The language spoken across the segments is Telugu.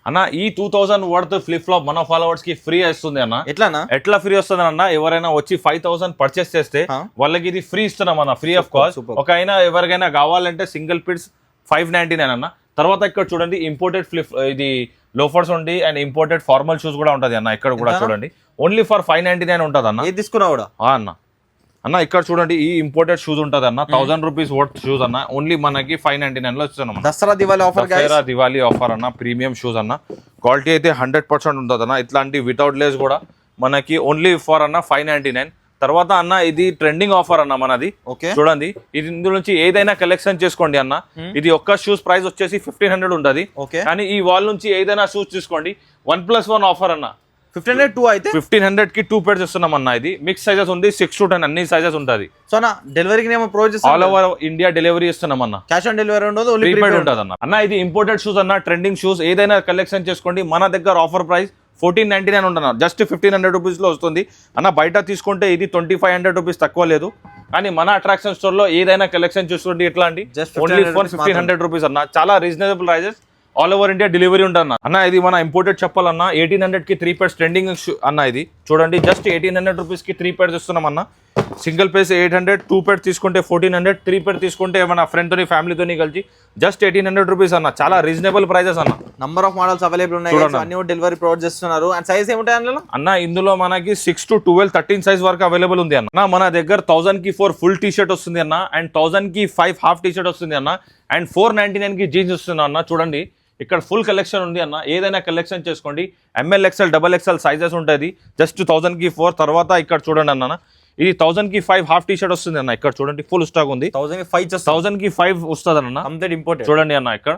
అన్న ఈ 2000 వర్త్ ఫ్లిప్ ఫ్లాప్ మన ఫాలోవర్స్ కి ఫ్రీ వస్తుంది అన్న. ఎట్లా ఫ్రీ వస్తుంది అన్న, ఎవరైనా వచ్చి 5000 పర్చేస్ చేస్తే వాళ్ళకి ఇది ఫ్రీ ఇస్తున్నాం అన్న, ఫ్రీ ఆఫ్ కాస్ట్. ఒక అయినా ఎవరికైనా కావాలంటే సింగిల్ పిట్స్ 599 అన్న. తర్వాత ఇక్కడ చూడండి ఇంపోర్టెడ్ ఇది లోఫర్స్ ఉంది అండ్ ఇంపోర్టెడ్ ఫార్మల్ షూస్ కూడా ఉంటది అన్న. ఇక్కడ కూడా చూడండి ఓన్లీ ఫర్ 599 ఉంటది అన్న. తీసుకున్నా కూడా అన్న ఇక్కడ చూడండి ఈ ఇంపోర్టెడ్ షూస్ ఉంటది అన్న, 1000 రూపీస్ వర్త్ షూస్ అన్న. ఓన్లీ మనకి 599 లో ఇస్తున్నాం. దసరా దివాళీ ఆఫర్ అన్న, ప్రీమియం షూస్ అన్న. క్వాలిటీ అయితే 100% ఉంటది అన్న. ఇట్లాంటి వితౌట్ లేస్ కూడా మనకి ఓన్లీ ఫర్ అన్న 599. తర్వాత అన్న ఇది ట్రెండింగ్ ఆఫర్ అన్న మనది. చూడండి ఇది ఇందులో నుంచి ఏదైనా కలెక్షన్ చేసుకోండి అన్న. ఇది ఒక్క షూస్ ప్రైస్ వచ్చేసి 1500 ఉంటది. కానీ ఈ వాల్ నుంచి ఏదైనా షూస్ తీసుకోండి 1+1 ఆఫర్ అన్న. 1500 కి 2 pairs ఇస్తున్నాం అన్న. ఇది మిక్స్ సైజెస్ ఉంది, 6 to 10 అన్ని సైజెస్ ఉంటది. సో డెలివరీకి ఆల్ ఓవర్ ఇండియా డెలివరీ ఇస్తున్నాం అన్న. క్యాష్ ఆన్ డెలివరీ ఉండదు, ప్రీపెయిడ్ ఉంటది అన్న. అన్న ఇది ఇంపోర్టెడ్ షూస్ అన్న, ట్రెండింగ్ షూస్ ఏదైనా కలెక్షన్ చేసుకోండి. మన దగ్గర ఆఫర్ ప్రైస్ 1499 ఉంటున్నా, జస్ట్ 1500 రూపీస్ లో వస్తుంది అన్న. బయట తీసుకుంటే ఇది 2500 రూపీస్ తక్కువ లేదు. కానీ మన అట్రాక్షన్ స్టోర్ లో ఏదైనా కలెక్షన్ చూసుకోండి ఎట్లా అండి, ఓన్లీ ఫర్ 1500 రూపీస్ అన్న. చాలా reasonable prices, all over India delivery ఉంటుంది అన్న. ఇది మన ఇంపోర్టెడ్ చెప్పాలన్న, 1800 కి 3 pairs ట్రెండింగ్ అన్న. ఇది చూడండి జస్ట్ 1800 రూపీస్ కి 3 pairs ఇస్తున్నాం అన్న. సింగిల్ పీస్ 800, 2 pairs తీసుకుంటే 1400, 3 pairs తీసుకుంటే మన ఫ్రెండ్ తోని ఫ్యామిలీతో కలిసి జస్ట్ 1800 రూపీస్ అన్న. చాలా రీజనబుల్ ప్రైజెస్ అన్న. నంబర్ ఆఫ్ మోడల్స్ అవైలబుల్ ఉన్నాయి, అన్ని డెలివరీ ప్రొవైడ్ చేస్తున్నారు. అండ్ సైజ్ ఏముంటాయి అందులో అన్న? ఇందులో మనకి 6 to 12, 13 సైజ్ వరకు అవైలబుల్ ఉంది అన్న. మన దగ్గర 1000 కి 4 ఫుల్ టీ షర్ట్ వస్తుంది అన్న, అండ్ 1000 కి 5 హాఫ్ టీ షర్ట్ వస్తుంది అన్న, అండ్ 499 కి జీన్స్ వస్తుంది అన్న. చూడండి ఇక్కడ ఫుల్ కలెక్షన్ ఉంది అన్న. ఏదైనా కలెక్షన్ చేసుకోండి. ML, XL, XXL సైజెస్ ఉంటుంది. జస్ట్ 1000 కి 4. తర్వాత ఇక్కడ చూడండి అన్న, ఇది 1000 కి 5 హాఫ్ టీ షర్ట్ వస్తుంది అన్న. ఇక్కడ చూడండి ఫుల్ స్టాక్ ఉంది. 1000 కి 5 వస్తుంది అన్న, కంప్లీట్ ఇంపోర్టెడ్. చూడండి అన్న ఇక్కడ.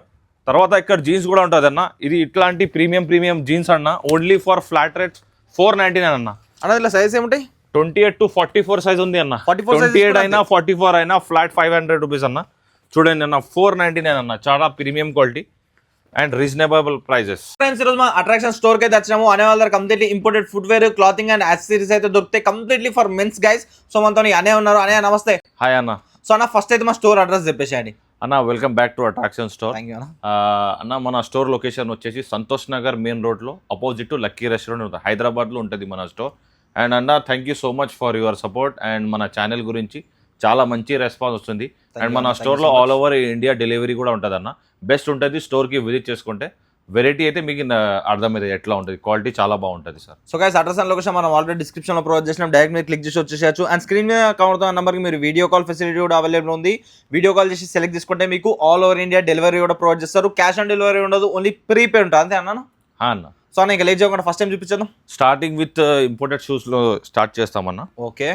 తర్వాత ఇక్కడ జీన్స్ కూడా ఉంటుంది అన్న. ఇది ఇట్లాంటి ప్రీమియం జీన్స్ అన్న, ఓన్లీ ఫర్ ఫ్లాట్ రేట్ 499 అన్న. అన్న సైజ్ ఏముంటాయి? 28 to 44 సైజ్ ఉంది అన్న. 28 అయినా 44 అయినా ఫ్లాట్ 500 రూపీస్ అన్న. చూడండి అన్న 499 అన్న. చాలా premium quality and reasonable prices. Friends ఈరోజు మన అట్రాక్షన్ స్టోర్ కి అయితే వచ్చినాము. అనే వాళ్ళ దగ్గర completely imported footwear, clothing and accessories అయితే దొరుకుతాయి completely for mens guys. So మనతో అనే ఉన్నారు. అనే నమస్తే. హాయ్ అన్న. సో అన్న ఫస్ట్ అయితే మా స్టోర్ అడ్రస్ చెప్పేసేయండి అన్న. Welcome back to attraction store. అన్న మన స్టోర్ లొకేషన్ వచ్చేసి సంతోష్ నగర్ మెయిన్ రోడ్ లో అపోజిట్ లక్కీ రెస్టారెంట్ ఉంటుంది, హైదరాబాద్ లో ఉంటుంది మన స్టోర్. అండ్ అన్న thank you so much for your support. And మన ఛానల్ గురించి చాలా మంచి రెస్పాన్స్ వస్తుంది. అండ్ మన స్టోర్ లో ఆల్ ఓవర్ ఇండియా డెలివరీ కూడా ఉంటుంది అన్న. బెస్ట్ ఉంటుంది. స్టోర్ కి విజిట్ చేసుకుంటే వెరైటీ అయితే మీకు అర్థమైంది ఎట్లా ఉంటుంది, క్వాలిటీ చాలా బాగుంటుంది sir. So guys address and location మనం ఆల్రెడీ డిస్క్రిప్షన్ లో ప్రొవైడ్ చేసినాం. డైరెక్ట్ మీరు క్లిక్ చేసి వచ్చేసేయచ్చు. అండ్ స్క్రీన్ మీద కనబడుతున్న నెంబర్ కి మీరు వీడియో కాల్ ఫెసిలిటీ కూడా అవైలబుల్ ఉంది. వీడియో కాల్ చేసి సెలెక్ట్ చేసుకుంటే మీకు ఆల్ ఓవర్ ఇండియా డెలివరీ కూడా ప్రొవైడ్ చేస్తారు. క్యాష్ ఆన్ డెలివరీ ఉండదు, ఓన్లీ ప్రీపే ఉంటుంది. అంతే అన్న? అన్న. సో ఇంకా లేట్ చేయకుండా ఫస్ట్ టైం చూపించాను. స్టార్టింగ్ విత్ ఇంపోర్టెడ్ షూస్ లో స్టార్ట్ చేస్తామన్నా. ఓకే,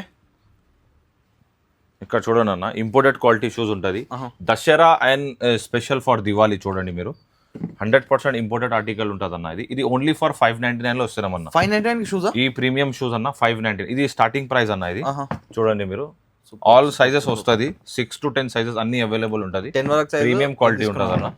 ఇక్కడ చూడండి అన్న, ఇంపోర్టెడ్ క్వాలిటీ షూస్ ఉంటుంది. Dasara and special for Diwali. చూడండి మీరు 100% ఇంపోర్టెడ్ ఆర్టికల్ ఉంటుంది అన్న. ఇది ఓన్లీ ఫర్ 599 లో వస్తున్నాం అన్న. 599 షూస్ ఈ ప్రీమియం షూస్ అన్న 599. ఇది స్టార్టింగ్ ప్రైస్ అన్న. ఇది చూడండి మీరు ఆల్ సైజెస్ వస్తుంది, 6 to 10 సైజెస్ అన్ని అవైలబుల్ ఉంటుంది. ప్రీమియం క్వాలిటీ ఉంటుంది అన్న.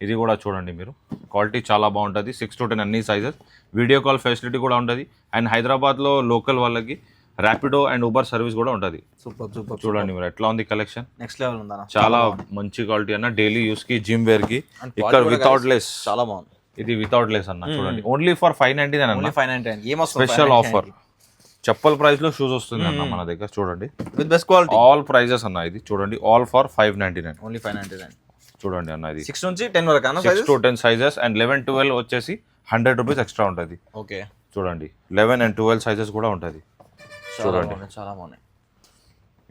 ఇది కూడా చూడండి మీరు, క్వాలిటీ చాలా బాగుంటుంది. 6 to 10 అన్ని సైజెస్. వీడియో కాల్ ఫెసిలిటీ కూడా ఉంటుంది. అండ్ హైదరాబాద్ లో లోకల్ వాళ్ళకి ర్యాపిడో అండ్ ఊబర్ సర్వీస్ కూడా ఉంటుంది. Super super. చూడండి మీరు ఎట్లా ఉంది కలెక్షన్, నెక్స్ట్ లెవెల్ ఉందా? చాలా మంచి క్వాలిటీ అన్న. డైలీ యూస్ కి, జిమ్ వేర్ కి. ఇక్కడ వితౌట్ లెస్ చాలా బాగుంది. ఇది వితౌట్ లెస్ అన్న. చూడండి ఓన్లీ ఫర్ 599 అన్న. 599 స్పెషల్ ఆఫర్. చెప్పల్ ప్రైస్ లో షూస్ వస్తుంది అన్న మన దగ్గర. చూడండి with best quality, all prices అన్న. ఇది చూడండి ఆల్ ఫర్ 599, ఓన్లీ 599. చూడండి అన్న. ఇది 6 నుంచి 10 వరకు అన్న. 6 to 10 సైజెస్. అండ్ 11, 12 వచ్చేసి 100 రూపీస్ ఎక్స్ట్రా ఉంటుంది. ఓకే, చూడండి 11 and 12 సైజెస్ కూడా ఉంటుంది. చూడండి చాలా బాగున్నాయి.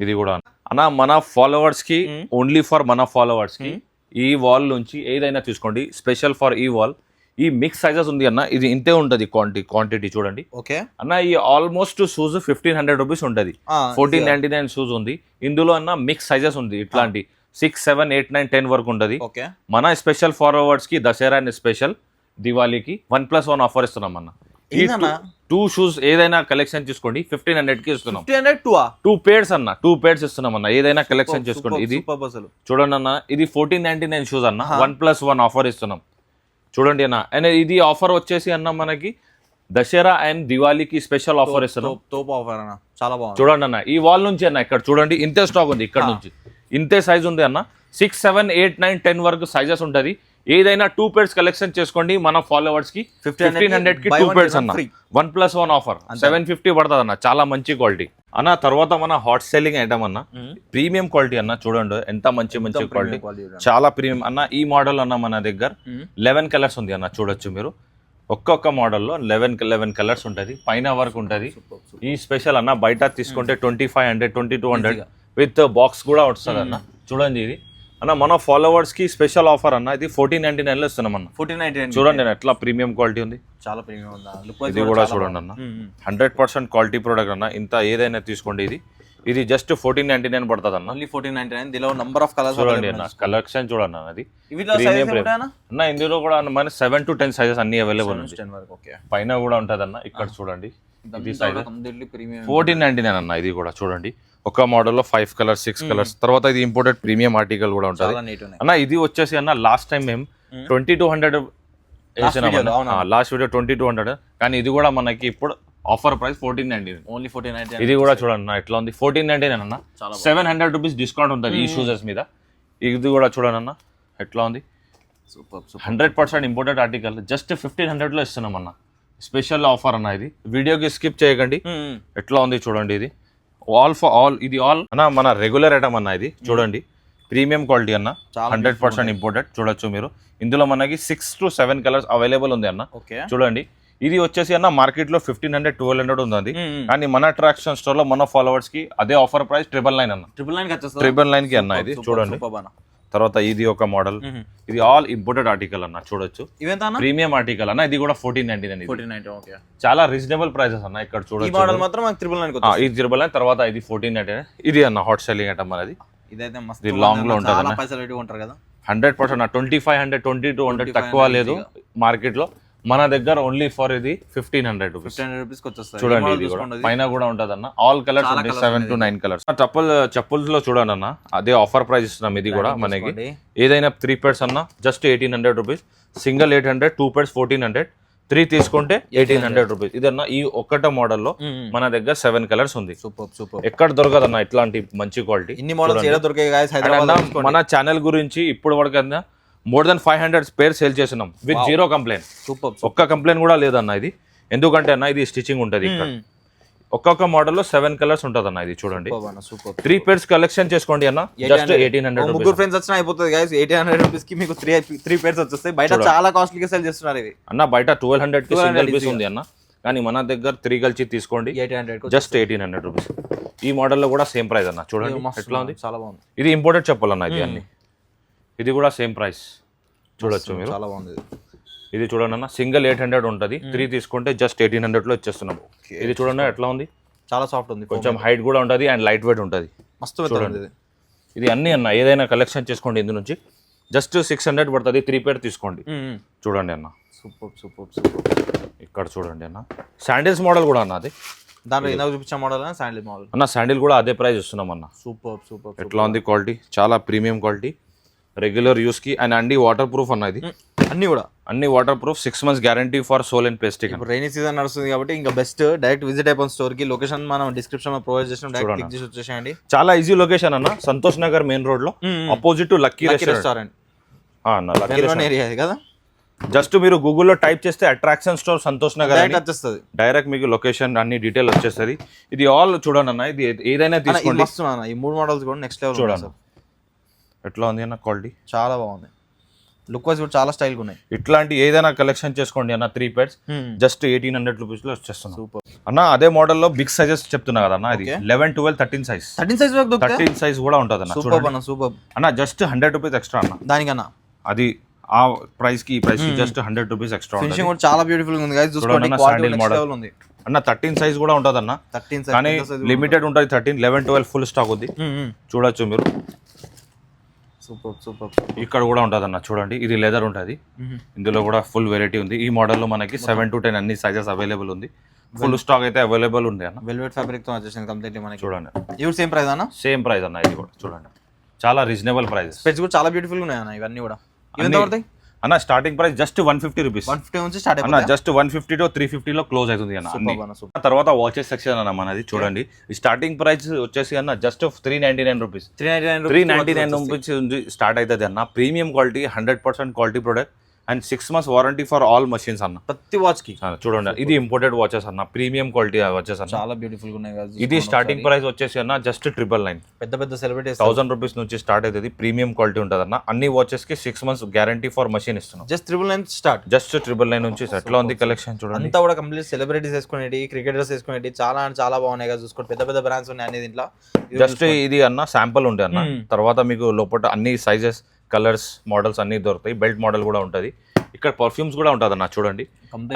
ఇది కూడా అన్న మన ఫాలోవర్స్ కి, ఓన్లీ ఫర్ మన ఫాలోవర్స్ కి ఈ వాల్ నుంచి ఏదైనా తీసుకోండి. స్పెషల్ ఫర్ ఈ వాల్ ఈ మిక్స్ సైజెస్ ఉంది అన్న. ఇది ఇంతే ఉంటుంది క్వాంటిటీ. చూడండి ఓకే అన్న. ఈ ఆల్మోస్ట్ షూస్ 1500 రూపీస్ ఉంటుంది. 1499 షూస్ ఉంది. ఇందులో అన్న మిక్స్ సైజెస్ ఉంది. ఇట్లాంటి 6, 7, 8, 9, 10 వరకు ఉంటుంది. మన స్పెషల్ ఫాలోవర్స్ కి దసరా అండ్ స్పెషల్ దివాళీకి 1+1 ఆఫర్ ఇస్తున్నాం అన్న. 2 షూస్ ఏదైనా కలెక్షన్ తీసుకోండి 1500 కి ఇస్తున్నాం. 2 pairs అన్న. 2 pairs ఇస్తున్నాం అన్న. ఏదైనా కలెక్షన్ చేసుకోండి. ఇది చూడండి అన్న, ఇది 1499 షూస్ అన్న. 1+1 ఆఫర్ ఇస్తున్నాం. చూడండి అన్న. అండ్ ఇది ఆఫర్ వచ్చేసి అన్న మనకి దసరా అండ్ దివాళీకి స్పెషల్ ఆఫర్ ఇస్తున్నాం. చాలా బాగుంది. చూడండి అన్న, ఈ వాల్ నుంచి అన్న ఇక్కడ చూడండి ఇంతే స్టాక్ ఉంది. ఇక్కడ నుంచి ఇంతే సైజ్ ఉంది అన్న. 6, 7, 8, 9, 10 వరకు సైజెస్ ఉంటుంది. ఏదైనా 2 pairs కలెక్షన్ చేసుకోండి మన ఫాలోవర్స్ కి 1500 కి 2 pairs అన్న 1+1 ఆఫర్ 750 పడుతుంది అన్న చాలా మంచి క్వాలిటీ అన్న. తర్వాత మన హాట్ సెల్లింగ్ ఐటమ్ అన్న ప్రీమియం క్వాలిటీ అన్న చూడండి ఎంత మంచి క్వాలిటీ చాలా ప్రీమియం అన్న. ఈ మోడల్ అన్న మన దగ్గర 11 కలర్స్ ఉంది అన్న చూడొచ్చు మీరు. ఒక్కొక్క మోడల్లో 11 కలర్స్ ఉంటుంది, పైన వర్క్ ఉంటుంది. ఈ స్పెషల్ అన్న బయట తీసుకుంటే 2500 2200 విత్ బాక్స్ కూడా వస్తుంది అన్న. చూడండి ఇది అన్న మన ఫాలోవర్స్ కి స్పెషల్ ఆఫర్ అన్న. ఇది 1499 లో ఇస్తున్నాం అన్న. 1499 చూడండి నేను ఎట్లా ప్రీమియం క్వాలిటీ ఉంది, చాలా ప్రీమియం ఉంది. ఇది కూడా చూడండి అన్న 100% క్వాలిటీ ప్రోడక్ట్ అన్న. ఇంత ఏదైనా తీసుకోండి ఇది జస్ట్ 1499 పడుతుంది అన్న. ఓన్లీ 1499. దీనిలో నంబర్ ఆఫ్ కలర్స్ చూడండి అన్న, కలెక్షన్ చూడండి అన్న. అది అన్న ఇందులో కూడా మన 7 to 10 సైజెస్ అన్ని అవైలబుల్ ఉంది. పైన కూడా ఉంటది అన్న. ఇక్కడ చూడండి ఇది సైజ్ 1499 అన్న. ఇది కూడా చూడండి ఒక మోడల్లో 5 కలర్స్ 6 కలర్స్. తర్వాత ఇది ఇంపోర్టెడ్ ప్రీమియం ఆర్టికల్ కూడా ఉంటుంది అన్న. ఇది వచ్చేసి అన్న లాస్ట్ టైం మేము 2200 వేసినాం లాస్ట్ వీడియో 2200, కానీ ఇది కూడా మనకి ఇప్పుడు ఆఫర్ ప్రైస్ 1499 ఓన్లీ 1499. ఇది కూడా చూడండి అన్న ఎట్లా ఉంది 1499 అన్న. 700 రూపీస్ డిస్కౌంట్ ఉంటుంది ఈ షూజెస్ మీద. ఇది కూడా చూడండి అన్న ఎట్లా ఉంది. సూపర్ 100% ఇంపోర్టెడ్ ఆర్టికల్ జస్ట్ 1500 లో ఇస్తున్నాం అన్న. స్పెషల్ ఆఫర్ అన్న. ఇది వీడియోకి స్కిప్ చేయకండి. ఎట్లా ఉంది చూడండి. ఇది ఆల్ ఫర్ ఆల్, ఇది ఆల్ అన్న మన రెగ్యులర్ ఐటమ్ అన్న. ఇది చూడండి ప్రీమియం క్వాలిటీ అన్న, 100% ఇంపోర్టెడ్. చూడొచ్చు మీరు ఇందులో మనకి 6 to 7 కలర్స్ అవైలబుల్ ఉంది అన్న. చూడండి ఇది వచ్చేసి అన్న మార్కెట్ లో 1500 1200 ఉంది, కానీ మన అట్రాక్షన్ స్టోర్ లో మన ఫాలోవర్స్ కి అదే ఆఫర్ ప్రైస్ 999 అన్న. 999 కి అన్న. ఇది చూడండి. తర్వాత ఇది ఒక మోడల్, ఇది ఆల్ ఇంపోర్టెడ్ ఆర్టికల్ అన్న. చూడొచ్చు ప్రీమియం ఆర్టికల్ అన్న. ఇది కూడా 1499. చాలా రీజనబుల్ ప్రైసెస్ అన్న. ఇక్కడ చూడొచ్చు ఇది 999. తర్వాత ఇది 1499. ఇది అన్న హాట్ సెల్లింగ్ ఐటమ్ అనేది. ఇది లాంగ్ లో ఉంటుంది 100%. 2500 2200 తక్కువ లేదు మార్కెట్ లో. మన దగ్గర ఓన్లీ ఫర్ ఇది 1500 రూపీస్ చూడండి. ఇది కూడా పైన కూడా ఉంటది అన్న. ఆల్ కలర్స్ ఉంటాయి 7 to 9 కలర్స్. చెప్పుల్స్ లో చూడండి అన్న అదే ఆఫర్ ప్రైస్ ఇస్తున్నాం. ఇది కూడా మనకి ఏదైనా 3 pairs అన్న జస్ట్ 1800 రూపీస్, సింగిల్ 800, 2 pairs 1400, 3 తీసుకుంటే 1800 రూపీస్. ఇదన్నా ఈ ఒక్కట మోడల్లో మన దగ్గర 7 కలర్స్ ఉంది. ఎక్కడ దొరకదన్న ఇట్లాంటి మంచి క్వాలిటీ. మన ఛానల్ గురించి ఇప్పుడు వరకు మోర్ దెన్ 500 pairs సేల్ చేస్తున్నాం విత్ 0 కంప్లైంట్. ఒక్క కంప్లైంట్ కూడా లేదన్న. ఇది ఎందుకంటే అన్న ఇది స్టిచింగ్ ఉంటుంది. ఇక్కడ ఒక్కొక్క మోడల్లో 7 కలర్స్ ఉంటుంది అన్న. ఇది చూడండి 3 pairs కలెక్షన్ చేసుకోండి అన్న జస్ట్ 1800. ముగ్గురు ఫ్రెండ్స్ వచ్చినా అయిపోతుంది గైస్. 1800 రూపీస్ కి మీకు 3 pairs వచ్చేస్తాయి. బయట చాలా కాస్ట్లీగా సేల్ చేస్తున్నారు ఇవి అన్న. బయట 1200 కి సింగిల్ పీస్ ఉంది అన్న, కానీ మన దగ్గర 3 కలిసి తీసుకోండి జస్ట్ 1800 రూపీస్. ఈ మోడల్లో కూడా సేమ్ ప్రైస్ అన్న. చూడండి ఎట్లా ఉంది, చాలా బాగుంది. ఇది ఇంపోర్టెడ్ చెప్పాలన్న. ఇది అన్ని ఇది కూడా సేమ్ ప్రైస్ చూడొచ్చు మీరు. చాలా బాగుంది. ఇది చూడండి అన్న సింగిల్ 800 ఉంటుంది, 3 తీసుకుంటే జస్ట్ 1800 లో ఇచ్చేస్తున్నాం. ఇది చూడండి ఎట్లా ఉంది, చాలా సాఫ్ట్ ఉంది. కొంచెం హైట్ కూడా ఉంటుంది అండ్ లైట్ వెయిట్ ఉంటుంది. మస్తు చూడండి. ఇది అన్ని అన్న ఏదైనా కలెక్షన్ చేసుకోండి ఇందు నుంచి జస్ట్ 600 పడుతుంది. 3 pair తీసుకోండి. చూడండి అన్న సూపర్. ఇక్కడ చూడండి అన్న శాండిల్స్ మోడల్ కూడా అన్న. అది దాంట్లో ఇందాక చూపించిన మోడల్ శాండిల్ మోడల్ అన్న. శాండిల్ కూడా అదే ప్రైస్ ఇస్తున్నాం అన్న. సూపర్ ఎట్లా ఉంది క్వాలిటీ, చాలా ప్రీమియం క్వాలిటీ, రెగ్యులర్ యూస్ కి అండ్ అన్ని వాటర్ ప్రూఫ్ అన్న. ఇది అన్ని waterproof, 6 months guarantee for sole and pasting. Rainy season నడుస్తుంది కాబట్టి ఇంకా బెస్ట్ డైరెక్ట్ విజిట్ అయిపోయిన స్టోర్ కి. లొకేషన్ మనం డిస్క్రిప్షన్ లో ప్రొవైడ్ చేసిన డైరెక్ట్ క్లిక్ చేసి వచ్చేసేయండి. చాలా ఈజీ లొకేషన్ అన్న. సంతోష్ నగర్ మెయిన్ రోడ్ లో opposite to lucky restaurant area కదా. జస్ట్ మీరు గూగుల్లో టైప్ చేస్తే అట్రాక్షన్ స్టోర్ సంతోష్ నగర్ వచ్చేస్తుంది. డైరెక్ట్ మీకు లొకేషన్ అన్ని డీటెయిల్ వచ్చేస్తుంది. ఇది ఆల్ చూడండి అన్న. ఇది ఏదైనా తీసుకోండి. ఈ 3 మోడల్స్ కూడా నెక్స్ట్ లెవెల్ చూడండి ఎట్లా ఉంది అన్న. క్వాలిటీ చాలా బాగుంది. లుక్ వైజ్ కూడా చాలా స్టైల్ ఉన్నాయి. ఇట్లాంటి ఏదైనా కలెక్షన్ చేసుకోండి అన్న. 3 pairs జస్ట్ 1800 రూపీస్ లో వచ్చేస్తుంది. సూపర్ అన్న. అదే మోడల్ లో బిగ్ సైజెస్ చెప్తున్నా కదా అన్న. ఇది 11 12 13 సైజ్ 13 సైజ్ కూడా ఉంటుంది అన్న. సూపర్ అన్న. జస్ట్ 100 రూపీస్ ఎక్స్ట్రా అన్న దానికన్నా. అది ఆ ప్రైస్ కి ఈ ప్రైస్ కి జస్ట్ 100 రూపీస్ ఎక్స్ట్రా. ఫినిషింగ్ కూడా చాలా బ్యూటిఫుల్ ఉంది గైస్. చూడండి శాండిల్ మోడల్ ఉంది అన్న. 13 సైజ్ కూడా ఉంటుంది అన్న, కానీ లిమిటెడ్ ఉంటుంది. 13 11 12 ఫుల్ స్టాక్ ఉంది. చూడొచ్చు మీరు. సూపర్. ఇక్కడ కూడా ఉంటుంది అన్న. చూడండి ఇది లెదర్ ఉంటుంది. ఇందులో కూడా ఫుల్ వెరైటీ ఉంది. ఈ మోడల్ లో మనకి 7 to 10 అన్ని సైజెస్ అవైలబుల్ ఉంది. ఫుల్ స్టాక్ అయితే అవైలబుల్ ఉంది అన్న. వెల్వెట్ ఫ్యాబ్రిక్ తో వచ్చేసింది కంప్లీట్లీ మనకి. చూడండి ఇవి సేమ్ ప్రైస్ అన్న. సేమ్ ప్రైస్ అన్న. ఇది కూడా చూడండి చాలా రీజనబుల్ ప్రైస్. స్పెట్స్ కూడా చాలా బ్యూటిఫుల్ ఉన్నాయి అన్న. ఇవన్నీ కూడా అన్న స్టార్టింగ్ ప్రైస్ జస్ట్ 150 రూపీస్ 150 నుంచి స్టార్ట్ అన్న జస్ట్ 150 to 350 లో క్లోజ్ అవుతుంది అన్న అన్ని. తర్వాత వాచెస్ సెక్షన్ అన్న మనది చూడండి ఈ స్టార్టింగ్ ప్రైస్ వచ్చేసి అన్న జస్ట్ 399 రూపీస్ 399 రూపీస్ నుంచి స్టార్ట్ అవుతుంది అన్న. Premium quality 100% quality product and 6 months warranty for all machines అన్న. ప్రతి వాచ్ కి చూడండి ఇది ఇంపోర్టెడ్ వాచెస్ అన్న, ప్రీమియం క్వాలిటీ వాచెస్ అన్న, చాలా బ్యూటిఫుల్ గా ఉన్నాయి కదా. ఇది స్టార్టింగ్ ప్రైస్ వచ్చేసి అన్న జస్ట్ 999. పెద్ద పెద్ద సెలబ్రిటీస్ 1000 రూపీస్ నుంచి స్టార్ట్ అవుతుంది. ప్రీమియం క్వాలిటీ ఉంటుంది అన్న. అన్ని వాచెస్ కి 6 months గ్యారంటీ ఫర్ మషిన్ ఇస్తున్నాం. జస్ట్ 999 స్టార్ట్, జస్ట్ 999 నుంచి ఎట్లా ఉంది కలెక్షన్ చూడండి. అంతా కూడా కంప్లీట్ సెలబ్రిటీస్ వేసుకునేది, క్రికెటర్స్ వేసుకునేది చాలా అంటే చాలా బాగున్నాయి కదా. చూసుకోండి పెద్ద పెద్ద బ్రాండ్స్ ఉన్నాయి అన్ని దీంట్లో. జస్ట్ ఇది అన్న శాంపుల్ ఉండే అన్న. తర్వాత మీకు లోపల అన్ని సైజెస్ కలర్స్ మోడల్స్ అన్ని దొరుకుతాయి. బెల్ట్ మోడల్ కూడా ఉంటుంది. ఇక్కడ పర్ఫ్యూమ్స్ కూడా ఉంటుంది అన్న చూడండి.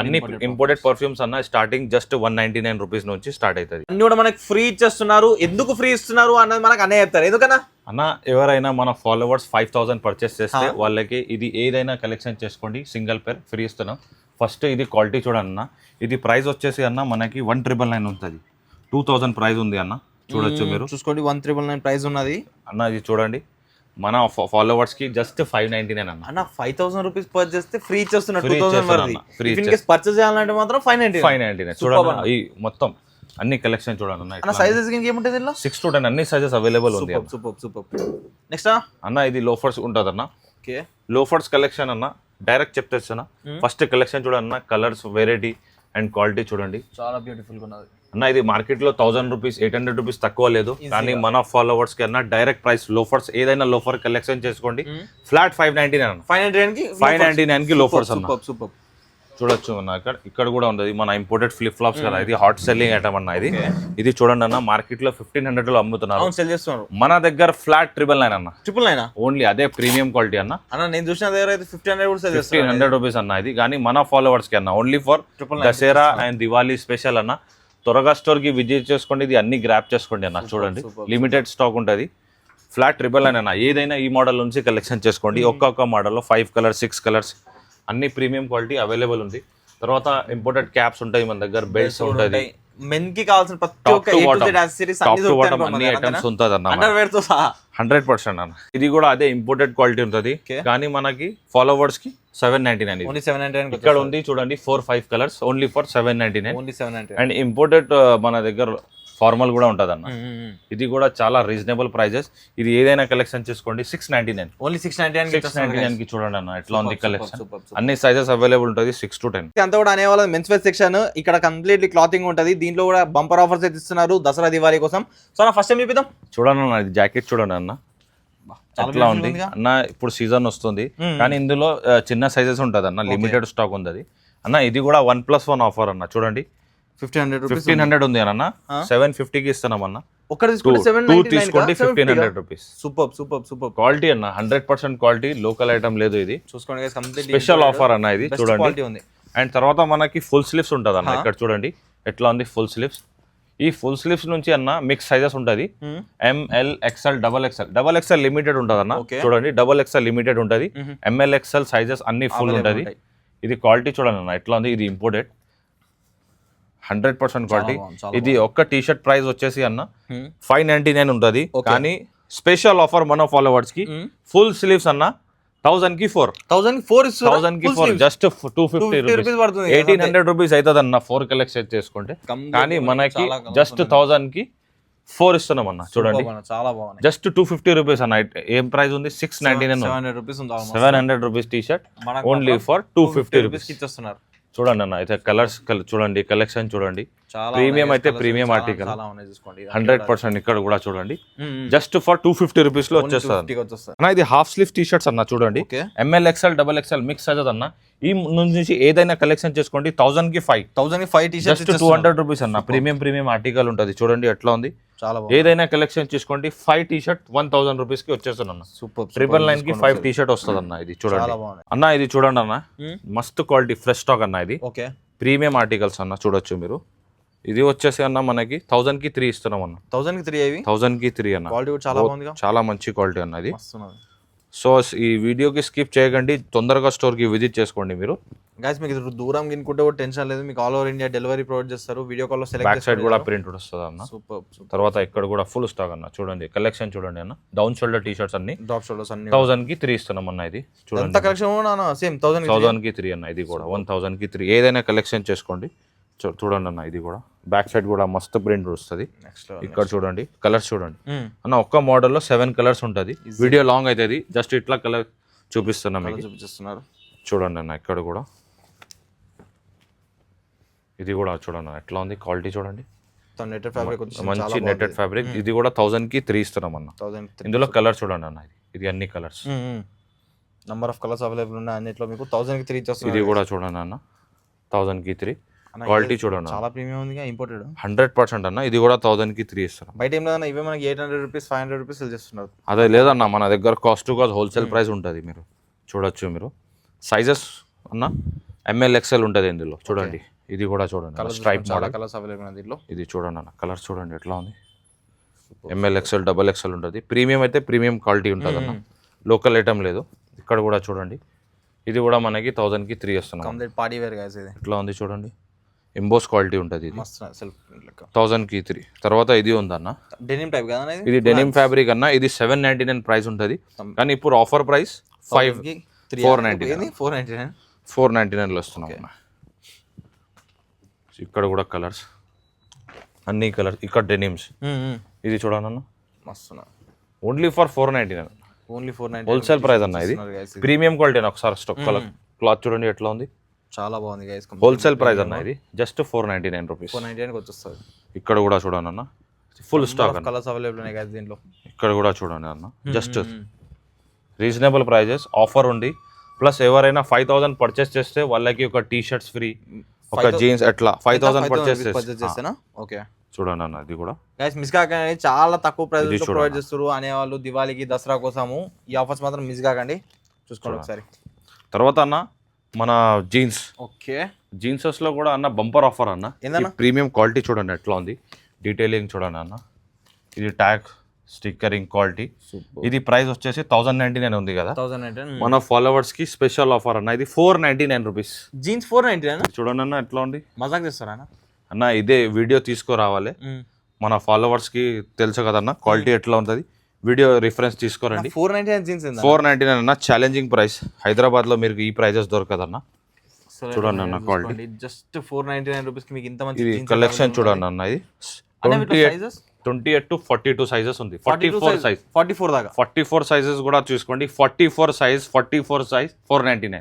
అన్ని ఇంపోర్టెడ్ పర్ఫ్యూమ్స్ అన్న స్టార్టింగ్ జస్ట్ 199 రూపీస్ నుంచి స్టార్ట్ అవుతుంది. అన్ని కూడా మనకి ఫ్రీ ఇచ్చేస్తున్నారు. ఎందుకు ఫ్రీ ఇస్తున్నారు అన్నది మనకు అన్నయ్య చెప్తారు. ఎందుకన్నా అన్న ఎవరైనా మన ఫాలోవర్స్ 5000 పర్చేస్ చేస్తే వాళ్ళకి ఇది ఏదైనా కలెక్షన్ చేసుకోండి, సింగిల్ పేర్ ఫ్రీ ఇస్తున్నాం. ఫస్ట్ ఇది క్వాలిటీ చూడండి అన్న. ఇది ప్రైస్ వచ్చేసి అన్న మనకి 1999 ఉంటుంది. 2000 ప్రైస్ ఉంది అన్న. చూడొచ్చు మీరు చూసుకోండి 1999 ప్రైస్ ఉన్నది అన్న. ఇది చూడండి మన ఫాలోవర్స్ కి జస్ట్ 599 అన్న. 5000 రూపీస్ పర్చేస్ చేస్తే ఫ్రీ ఇచ్చేస్తున్నారు. 2000 వరకు పర్చేస్ చేయాలంటే మాత్రం 599 చూడండి. ఈ మొత్తం అన్ని కలెక్షన్ చూడండి అన్న. సైజెస్ ఏముంటుంది ఇందులో? 6 to 10 అన్ని సైజెస్ అవైలబుల్ ఉంది. సూపర్. నెక్స్ట్ అన్న ఇది లోఫర్స్ ఉంటుంది అన్న. ఓకే లోఫర్స్ కలెక్షన్ అన్న డైరెక్ట్ చెప్తేస్తున్నా. ఫస్ట్ కలెక్షన్ చూడండి అన్న. కలర్స్ వెరైటీ అండ్ క్వాలిటీ చూడండి చాలా బ్యూటిఫుల్ గా ఉన్నది అన్న. ఇది మార్కెట్ లో 1000 రూపీస్ 800 రూపీస్ తక్కువ లేదు. కానీ మన ఫాలోవర్స్ కి అన్న డైరెక్ట్ ప్రైస్ లోఫర్స్ ఏదైనా లోఫర్ కలెక్షన్ చేసుకోండి ఫ్లాట్ 599 అన్న. 599 కి లోఫర్స్ అన్న. సూపర్ చూడొచ్చు అన్న. ఇక్కడ కూడా ఉంది మన ఇంపోర్టెడ్ ఫ్లిప్ ఫ్లాప్స్ కదా. ఇది హాట్ సెల్లింగ్ ఐటమ్ అన్న. ఇది చూడండి అన్న. మార్కెట్ లో 1500 లో అమ్ముతున్నారు. మన దగ్గర ఫ్లాట్ 999 అన్న. 999 ఓన్లీ అదే ప్రీమియం క్వాలిటీ అన్న. నేను చూసిన దగ్గర అయితే 1500 రూపీస్ అన్న. ఇది కానీ మన ఫాలోవర్స్ కి అన్న only for Dasara and Diwali special అన్న. త్వరగా స్టోర్ కి విజిట్ చేసుకోండి. ఇది అన్ని గ్రాప్ చేసుకోండి అన్న. చూడండి లిమిటెడ్ స్టాక్ ఉంటుంది. ఫ్లాట్ 999 అన్న. ఏదైనా ఈ మోడల్ నుంచి కలెక్షన్ చేసుకోండి. ఒక్కొక్క మోడల్లో 5 కలర్స్ 6 కలర్స్ అన్ని ప్రీమియం క్వాలిటీ అవైలబుల్ ఉంది. తర్వాత ఇంపోర్టెడ్ క్యాప్స్ ఉంటాయి మన దగ్గర, బెల్ట్స్ ఉంటుంది, మెన్ కి కావాల్సిన ప్రతి ఒక్క అన్ని ఐటమ్స్ ఉంటుంది అన్న. 100% అన్న. ఇది కూడా అదే ఇంపోర్టెడ్ క్వాలిటీ ఉంటుంది. కానీ మనకి ఫాలోవర్స్ కి 799. ఇక్కడ ఉంది చూడండి 4-5 colours only for 799. And imported మన దగ్గర ఫార్మల్ కూడా ఉంటుంది అన్న. ఇది కూడా చాలా రీజనబుల్ ప్రైజెస్. ఇది ఏదైనా కలెక్షన్ చేసుకోండి 699. ఓన్లీ 699 కి చూడండి అన్న. ఎట్లా ఉంది కలెక్షన్. అన్ని సైజెస్ అవైలబుల్ ఉంటుంది 6 to 10. అంతా కూడా అనేవాళ్ళ మెన్స్ వేర్ సెక్షన్. ఇక్కడ కంప్లీట్లీ క్లాతింగ్ ఉంటుంది. దీంట్లో కూడా బంపర్ ఆఫర్స్ అయితే ఇస్తున్నారు దసరా దివాళీ కోసం. సో నా ఫస్ట్ టైం చూపిద్దాం. చూడండి అన్న. ఇది జాకెట్ చూడండి అన్న. ఎట్లా ఉంది అన్న. ఇప్పుడు సీజన్ వస్తుంది కానీ ఇందులో చిన్న సైజెస్ ఉంటుంది అన్న. లిమిటెడ్ స్టాక్ ఉంది అన్న. ఇది కూడా 1+1 ఆఫర్ అన్న. చూడండి 1500 ఉంది అన్న. 750 కి ఇస్తున్నాం అన్న. తీసుకోండి 1500 రూపీస్. సూపర్ క్వాలిటీ అన్న. 100% క్వాలిటీ. లోకల్ ఐటమ్ లేదు. ఇది చూసుకోండి స్పెషల్ ఆఫర్ అన్న. ఇది చూడండి. అండ్ తర్వాత మనకి ఫుల్ స్లీవ్స్ ఉంటుంది అన్న. ఇక్కడ చూడండి ఎట్లా ఉంది ఫుల్ స్లీవ్స్. ఈ ఫుల్ స్లీవ్స్ నుంచి అన్న మిక్స్ సైజెస్ ఉంటుంది. ML XL XXL లిమిటెడ్ ఉంటుంది అన్న. చూడండి XXL లిమిటెడ్ ఉంటుంది. ML XL సైజెస్ అన్ని ఫుల్ ఉంటుంది. ఇది క్వాలిటీ చూడండి అన్న ఎట్లా ఉంది. ఇది ఇంపోర్టెడ్ 100% క్వాలిటీ. ఇది ఒక్క టీ షర్ట్ ప్రైస్ వచ్చేసి అన్న 599 ఉంటుంది. కానీ స్పెషల్ ఆఫర్ మన ఫాలోవర్స్ కి ఫుల్ స్లీవ్స్ అన్న 1000 కి 4 జస్ట్ 250 రూపీస్ 1800 రూపీస్ అవుతుంది అన్న 4 కలెక్షన్ చేసుకుంటే. కానీ మనకి జస్ట్ 1000 కి 4 ఇస్తున్నాం అన్న. చూడండి జస్ట్ 250 రూపీస్ అన్న. ఏం ప్రైస్ ఉంది 699. 700 rupees T shirt only for 250 rupees ఇస్తున్నారు. చూడండి అన్న. అయితే కలర్స్ చూడండి, కలెక్షన్ చూడండి. ప్రీమియం అయితే ప్రీమియం ఆర్టికల్ 100%. ఇక్కడ కూడా చూడండి జస్ట్ ఫర్ 250 రూపీస్ లో వచ్చేస్తుంది అన్న. ఇది హాఫ్ స్లీవ్ టీ షర్ట్స్ అన్న. చూడండి ML XL XXL mix sizes అన్న. ఈ నుంచి ఏదైనా కలెక్షన్ చేసుకోండి 1000 కి 5 టీ షర్ట్స్ 200 రూపీస్ అన్న. ప్రీమియం ఆర్టికల్ ఉంటుంది. చూడండి ఎట్లా ఉంది. ఏదైనా కలెక్షన్ చేసుకోండి 5 టీ షర్ట్ 1000 రూపీస్ కి వచ్చేస్తుంది అన్న. 999 కి 5 టీ షర్ట్ వస్తుంది అన్న. ఇది చూడండి అన్న. ఇది చూడండి అన్న. మస్తు క్వాలిటీ ఫ్రెష్ స్టాక్ అన్న. ఇది ప్రీమియం ఆర్టికల్స్ అన్న. చూడొచ్చు మీరు. ఇది వచ్చేసి అన్న మనకి 1000 కి 3 ఇస్తున్నాం అన్న. 1000 కి 3 అన్న. చాలా మంచి క్వాలిటీ అన్నది. సో ఈ వీడియోకి స్కిప్ చేయకండి, తొందరగా స్టోర్కి విజిట్ చేసుకోండి మీరు. గైస్ మీకు ఇది దూరం గినుకుంటే కూడా టెన్షన్ లేదు, మీకు all over India delivery provide చేస్తారు. వీడియో కాల్లో బ్యాక్ సెలెక్ట్ సైడ్ కూడా ప్రింట్ వస్తుంది అన్న. సూపర్. తర్వాత ఇక్కడ కూడా ఫుల్ స్టాక్ అన్న, చూడండి కలెక్షన్ చూడండి అన్న. డౌన్ షోల్డర్ టీ షర్ట్స్ అన్ని డ్రాప్ షోల్డర్స్ అన్ని 1000కి 3 ఇస్తున్నాం అన్న. ఇది ఎంత చూడండి కలెక్షన్ కూడా సేమ్ 1000కి 3 అన్న. ఇది కూడా 1000కి 3 ఏదైనా కలెక్షన్ చేసుకోండి. చూడండి అన్న, ఇది కూడా బ్యాక్ సైడ్ కూడా మస్తు ప్రింట్ వస్తుంది. ఇక్కడ చూడండి కలర్స్ చూడండి అన్న, ఒక్క మోడల్లో 7 కలర్స్ ఉంటుంది. వీడియో లాంగ్ అవుతుంది, జస్ట్ ఇట్లా కలర్ చూపిస్తున్నాం మీకు. చూపిస్తున్నారు చూడండి అన్న, ఇక్కడ కూడా ఇది కూడా చూడండి అన్న, ఎట్లా ఉంది క్వాలిటీ చూడండి. నెట్టెడ్ ఫ్యాబ్రిక్ మంచి నెట్టెడ్ ఫ్యాబ్రిక్. ఇది కూడా 1000కి 3 ఇస్తున్నాం అన్న. ఇందులో కలర్ చూడండి అన్న, ఇది అన్ని colours, number of colours available ఉన్నాయి అన్నిట్లో. మీకు 1000కి 3 ఇచ్చేస్తున్నారు. ఇది కూడా చూడండి అన్న, 1000కి 3. క్వాలిటీ చూడండి, చాలా ప్రీమియం ఉంది, ఇంపోర్టెడ్ 100% అన్న. ఇది కూడా 1000కి 3 ఇస్తున్నాం. బయట ఏం లేదన్న, ఇవే మనకి 800 రూపీస్ 500 రూపీస్ సెల్ చేస్తున్నారు. అదే లేదన్న, మన దగ్గర cost to cost wholesale price ఉంటుంది. మీరు చూడొచ్చు. మీరు సైజెస్ అన్న ML XL ఉంటుంది ఇందులో. చూడండి ఇది కూడా చూడండి, స్ట్రైప్ మోడల్ కలర్స్ అవైలబుల్ ఉంది దీంట్లో. ఇది చూడండి అన్న, కలర్స్ చూడండి ఎట్లా ఉంది. ML XL XXL ఉంటుంది. ప్రీమియం అయితే ప్రీమియం క్వాలిటీ ఉంటుంది అన్న, లోకల్ ఐటమ్ లేదు. ఇక్కడ కూడా చూడండి, ఇది కూడా మనకి 1000కి 3 ఇస్తున్నాం. కంప్లీట్ పార్టీ వేర్ గైస్ ఇది. ఎట్లా ఉంది చూడండి, ఎంబోస్ క్వాలిటీ ఉంటుంది. ఇది మస్త్ సెల్ఫ్ లెక్క 1000కి 3. తర్వాత ఇది ఉందన్న, డెనిమ్ టైప్ కదా ఇది డెనిమ్ ఫ్యాబ్రిక్ అన్న. ఇది 799 ప్రైస్ ఉంటుంది, కానీ ఇప్పుడు ఆఫర్ ప్రైస్ 499లో వస్తున్నాం. ఇక్కడ కూడా కలర్స్ అన్ని కలర్స్. ఇక్కడ డెనిమ్స్ ఇది చూడండి అన్న, మస్తు only for 499. Only 499 wholesale price అన్న. ఇది ప్రీమియం క్వాలిటీ అన్న. ఒకసారి స్టాక్ క్లాత్ చూడండి ఎట్లా ఉంది, చాలా బాగుంది గైస్. హోల్సేల్ ప్రైస్ అన్న. ఇది జస్ట్ 499 రూపీస్. 499కి వచ్చేస్తుంది. ఇక్కడ కూడా చూడండి అన్న, ఫుల్ స్టాక్ అన్న. కలర్స్ అవైలబుల్ ఉన్నాయి గైస్ దీంట్లో. ఇక్కడ కూడా చూడండి అన్న, జస్ట్ రీజనబుల్ ప్రైజెస్ ఆఫర్ ఉంది. ప్లస్ ఎవరైనా 5000 పర్చేస్ చేస్తే వాళ్ళకి ఒక టీ షర్ట్స్ ఫ్రీ, ఒక జీన్స్ ఎట్లా 5000 పర్చేస్ చేస్తేనా. ఓకే చూడండి అన్న, ఇది కూడా గైస్ మిస్ కాకండి, చాలా తక్కువ ప్రైస్ ప్రొవైడ్ చేస్తారు అనేవాళ్ళు దివాళీకి దసరా కోసము. ఈ ఆఫర్స్ మాత్రం మిస్ కాకండి, చూసుకోండి ఒకసారి. తర్వాత అన్న మన జీన్స్. ఓకే జీన్సెస్ లో కూడా అన్న బంపర్ ఆఫర్ అన్న. ప్రీమియం క్వాలిటీ చూడండి ఎట్లా ఉంది, డీటెయిలింగ్ చూడండి అన్న. ఇది ట్యాగ్ స్టిక్కరింగ్ క్వాలిటీ. ఇది ప్రైస్ వచ్చేసి 1099 ఉంది కదా. 1099 మన ఫాలోవర్స్ కి స్పెషల్ ఆఫర్ అన్న. ఇది 499 రూపీస్. జీన్స్ 499 చూడండి అన్న ఎట్లా ఉంది. మజాక్ చేస్తారా అన్న, ఇదే వీడియో తీసుకురావాలి, మన ఫాలోవర్స్ కి తెలుసు కదన్న క్వాలిటీ ఎట్లా ఉంటుంది. Video reference తీసుకోరండి. 499 జీన్స్ 499 అన్న, ఛాలెంజింగ్ ప్రైస్. హైదరాబాద్ లో మీరు ఈ ప్రైజెస్ దొరకదన్న. చూడండి అన్న క్వాలిటీ, జస్ట్ 499 రూపీస్ కి మీకు ఇంత మంచి ఇది కలెక్షన్ చూడండి అన్న. ఇది 28 to 42 సైజెస్ ఉంది. 44 సైజ్, 44 దాకా 44 సైజెస్ కూడా చూసుకోండి. 44 సైజ్ 499.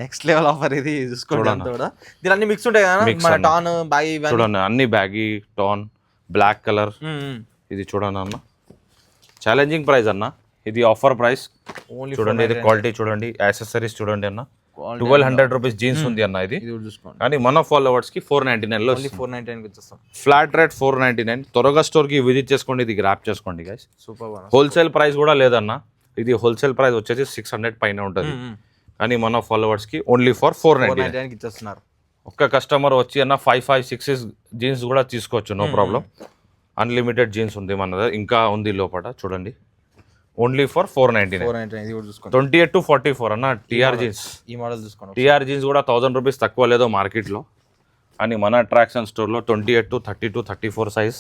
నెక్స్ట్ లెవెల్ ఆఫర్ ఇది, చూసుకోండి. అంతా కూడా దీని అన్ని మిక్స్ ఉంటాయి కదా, మన టాన్ బ్యాగీ చూడండి, అన్ని బ్యాగీ టాన్ బ్లాక్ కలర్. ఇది చూడండి అన్న, ఛాలెంజింగ్ ప్రైస్ అన్న. ఇది ఆఫర్ ప్రైస్ చూడండి. ఇది క్వాలిటీ చూడండి, యాక్సెసరీస్ చూడండి అన్న. 1200 రూపీస్ జీన్స్ ఉంది అన్న. ఇది కానీ మన ఫాలోవర్స్ కి 499 లో 499 వచ్చేస్తాం. Flat rate 499. త్వరగా స్టోర్ కి విజిట్ చేసుకోండి, ఇది గ్రాప్ చేసుకోండి గైస్. సూపర్. హోల్సేల్ ప్రైస్ కూడా లేదన్న. ఇది హోల్సేల్ ప్రైస్ వచ్చేసి 600 పైన ఉంటుంది, కానీ మన ఫాలోవర్స్ కి ఓన్లీ ఫర్ 499 ఇచ్చేస్తున్నారు. ఒక్క కస్టమర్ వచ్చి అన్న 5-6 జీన్స్ కూడా తీసుకోవచ్చు, నో ప్రాబ్లం. అన్లిమిటెడ్ జీన్స్ ఉంది మన దగ్గర, ఇంకా ఉంది లోపల చూడండి. Only for 499. 28 to 44 అన్న. టీఆర్ జీన్స్, ఈ మోడల్ చూసుకోండి. టీఆర్ జీన్స్ కూడా 1000 రూపీస్ తక్కువ లేదో మార్కెట్లో, అని మన అట్రాక్షన్ స్టోర్ లో 28 to 32, 34 సైజ్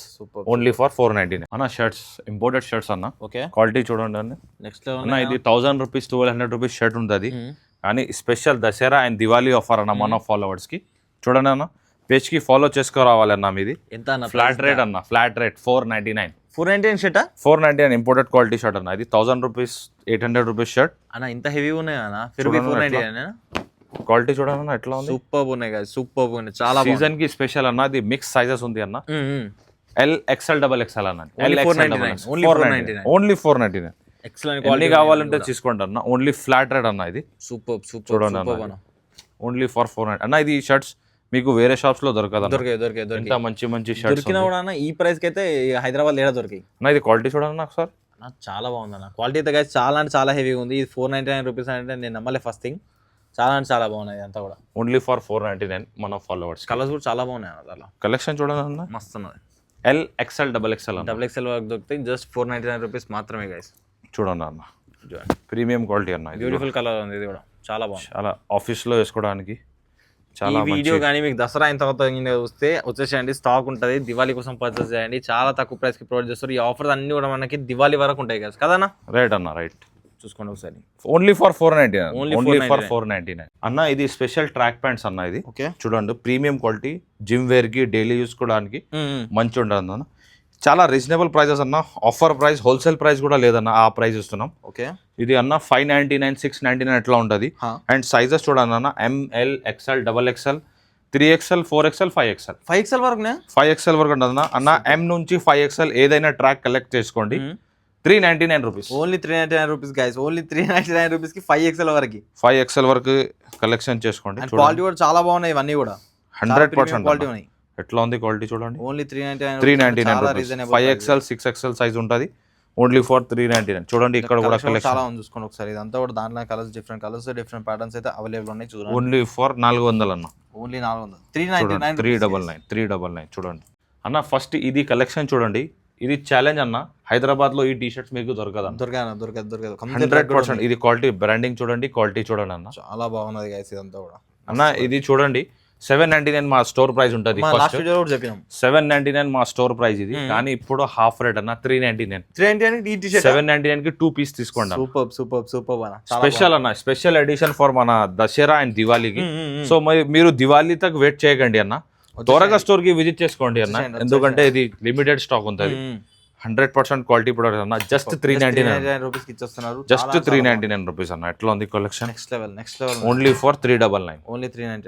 ఓన్లీ ఫర్ 499 అన్న. షర్ట్స్, ఇంపోర్టెడ్ షర్ట్స్ అన్న. ఓకే క్వాలిటీ చూడండి అన్న. నెక్స్ట్ అన్న, ఇది 1000 రూపీస్ 1200 రూపీస్ షర్ట్ ఉంటుంది, కానీ special Dasara and Diwali offer అన్న మన ఫాలోవర్స్ కి. చూడండి అన్న, పేజ్ కి ఫాలో చేసుకురావాలన్న. మీది ఎంత అన్న? ఫ్లాట్ రేట్ అన్న, flat rate 499. 499 shirt 499 imported quality shirt అన్న. ఇది 1000 రూపీస్ 800 రూపీస్ షర్ట్ అన్న. ఇంత హెవీ ఉన్నాయి అన్న, ఫిర్ బి 499. క్వాలిటీ చూడండి ఎట్లా ఉంది. సూపర్ ఉన్నాయి కదా, సూపర్ ఉన్నాయి. చాలా సీజన్ కి స్పెషల్ అన్న. ఇది మిక్స్ సైజెస్ ఉంది అన్న. L XL XXL అన్న. ఓన్లీ 499. ఎక్సలెంట్ క్వాలిటీ కావాలంటే తీసుకోండి అన్న. ఓన్లీ ఫ్లాట్ రేట్ అన్న. ఇది సూపర్ చూడండి అన్న, ఓన్లీ ఫర్ 499 అన్న. ఇది షర్ట్స్ మీకు వేరే షాప్స్ లో దొరకదు. దొరికాయి మంచి మంచి షర్ట్స్ దొరికినా కూడా అన్న, ఈ ప్రైస్ కి అయితే హైదరాబాద్ లేడా దొరికాయి అన్న. ఇది క్వాలిటీ చూడండి నాకు సార్, చాలా బాగుంది అన్న. క్వాలిటీ అయితే గైస్ చాలా అంటే చాలా హెవీగా ఉంది. ఇది 499 రూపీస్ అంటే నేను నమ్మలే ఫస్ట్ థింగ్. చాలా అంటే చాలా బాగున్నాయి అంతా కూడా. ఓన్లీ ఫర్ 499 మన ఫాలోవర్స్. కలర్స్ కూడా చాలా బాగున్నాయి అన్న. కలెక్షన్ చూడండి అన్న, మస్తు ఉన్నది. L XL XXL XXL వరకు దొరుకుతాయి. జస్ట్ 499 రూపీస్ మాత్రమే గైస్. చూడండి అన్న, ప్రీమియం క్వాలిటీ అన్న ఇది బ్యూటిఫుల్ కలర్ ఉంది, ఇది కూడా చాలా బాగుంది. చాలా ఆఫీస్లో వేసుకోవడానికి ఈ చాలా వీడియో కానీ మీకు దసరా అయిన తర్వాత వస్తే వచ్చేసేయండి, స్టాక్ ఉంటుంది. దివాళీ కోసం పర్చేస్ చేయండి, చాలా తక్కువ ప్రైస్కి ప్రొవైడ్ చేస్తారు. ఈ ఆఫర్స్ అన్ని కూడా మనకి దివాళీ వరకు ఉంటాయి కదా కదన్నా. రైట్ అన్న, రైట్. చూసుకోండి ఒకసారి. Only for 499. Only only for 499. 499 అన్న. ఇది స్పెషల్ ట్రాక్ ప్యాంట్స్ అన్న. ఇది ఓకే, చూడండి, ప్రీమియం క్వాలిటీ, జిమ్ వేర్ కి డైలీ యూస్ కోవడానికి మంచి ఉంటుంది అన్న. చాలా రీజనబుల్ ప్రైజెస్ అన్న. ఆఫర్ ప్రైస్, హోల్సేల్ ప్రైస్ కూడా లేదన్న, ఆ ప్రైస్ ఇస్తున్నాం. ఓకే, ఇది అన్న 599, 699 ఎట్లా ఉంటుంది. అండ్ సైజెస్ చూడండి అన్న, ML, XL, XXL, 3XL, 4XL, 5XL. 5XL వరకు 5XL వరకు ఉంటుంది అన్న. M నుంచి 5XL ఏదైనా ట్రాక్ కలెక్ట్ చేసుకోండి. 399 rupees. Only 399 rupees guys. Only 399 rupees కి 5XL వరకు 5XL వరకు కలెక్షన్ చేసుకోండి. క్వాలిటీ కూడా చాలా బాగున్నాయి ఇవన్నీ కూడా. 100% క్వాలిటీ ఉన్నాయి. ఎట్లా ఉంది క్వాలిటీ చూడండి. Only 399 rupees. 5XL, 6XL size ఉంటుంది. Only for 399. చూడండి ఇక్కడ కూడా చాలా కలెక్షన్ ఉంది, చూసుకోండి ఒకసారి. ఇదంతా కూడా దాంట్లో colours, different colours, different patterns అయితే అవైలబుల్ ఉన్నాయి. చూడండి, ఓన్లీ ఫర్ 400 అన్న. ఓన్లీ 400. 399. 399 చూడండి అన్న. ఫస్ట్ ఇది కలెక్షన్ చూడండి. ఇది ఛాలెంజ్ అన్న, హైదరాబాద్ లో ఈ టీ షర్ట్స్ మీకు దొరకదు. దొరకదు. 100% ఇది క్వాలిటీ, బ్రాండింగ్ చూడండి, క్వాలిటీ చూడండి అన్న. చాలా బాగున్నది గైస్ ఇదంతా కూడా అన్న. ఇది చూడండి 799 మా స్టోర్ ప్రైస్ ఉంటుంది. లాస్ట్ వీడియో కూడా చెప్పినాం 799 మా స్టోర్ ప్రైస్ ఇది. కానీ ఇప్పుడు హాఫ్ రేట్ అన్న, 399. 399 ఈ టీ షర్ట్ 799 కి 2 పీస్ తీసుకోండి. సూపర్ అన్న. స్పెషల్ అన్న, స్పెషల్ ఎడిషన్ ఫర్ మన దసరా అండ్ దివాళీకి. సో మీరు దివాళీ తక్ వెయిట్ చేయకండి అన్న, త్వరగా స్టోర్ కి విజిట్ చేసుకోండి అన్న, ఎందుకంటే ఇది లిమిటెడ్ స్టాక్ ఉంటుంది. 100% క్వాలిటీ ప్రొడక్ట్ అన్న. జస్ట్ 399 రూపీస్ కి ఇచ్చేస్తున్నారు. జస్ట్ 399 రూపీస్ అన్న. ఎట్లా ఉంది collection? Next level. Only for 399. Only 399.